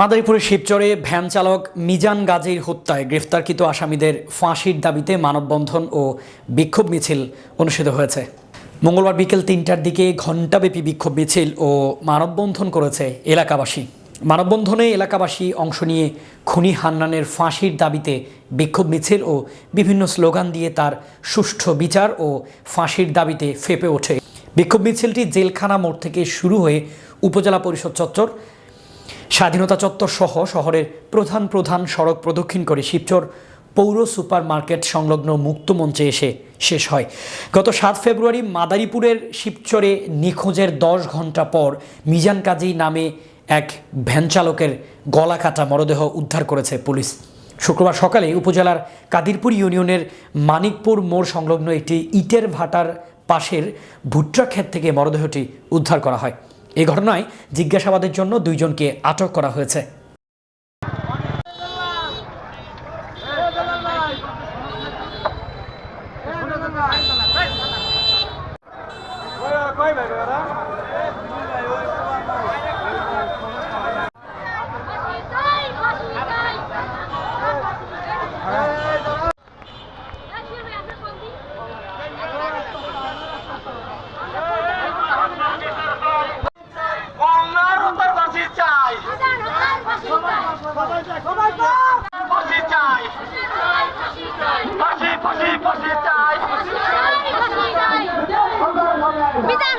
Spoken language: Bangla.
মাদারীপুরের শিবচরে ভ্যান চালক মিজান গাজীর হত্যায় গ্রেফতারকৃত আসামিদের ফাঁসির দাবিতে মানববন্ধন ও বিক্ষোভ মিছিল অনুষ্ঠিত হয়েছে। মঙ্গলবার বিকেল ৩টার দিকে ঘণ্টাব্যাপী বিক্ষোভ মিছিল ও মানববন্ধন করেছে এলাকাবাসী। মানববন্ধনে এলাকাবাসী অংশ নিয়ে খুনি হান্নানের ফাঁসির দাবিতে বিক্ষোভ মিছিল ও বিভিন্ন স্লোগান দিয়ে তার সুষ্ঠু বিচার ও ফাঁসির দাবিতে ফেঁপে ওঠে। বিক্ষোভ মিছিলটি জেলখানা মোড় থেকে শুরু হয়ে উপজেলা পরিষদ চত্বর, স্বাধীনতা চত্বর সহ শহরের প্রধান প্রধান সড়ক প্রদক্ষিণ করে শিবচর পৌর সুপার মার্কেট সংলগ্ন মুক্ত মঞ্চে এসে শেষ হয়। গত ৭ ফেব্রুয়ারি মাদারীপুরের শিবচরে নিখোঁজের ১০ ঘন্টা পর মিজান গাজী নামে এক ভ্যান চালকের গলা কাটা মরদেহ উদ্ধার করেছে পুলিশ। শুক্রবার সকালে উপজেলার কাদিরপুর ইউনিয়নের মানিকপুর মোড় সংলগ্ন একটি ইটের ভাটার পাশের ভুট্টা ক্ষেত থেকে মরদেহটি উদ্ধার করা হয়। এই ঘটনায় জিজ্ঞাসাবাদের জন্য ২ জনকে আটক করা হয়েছে। বিচার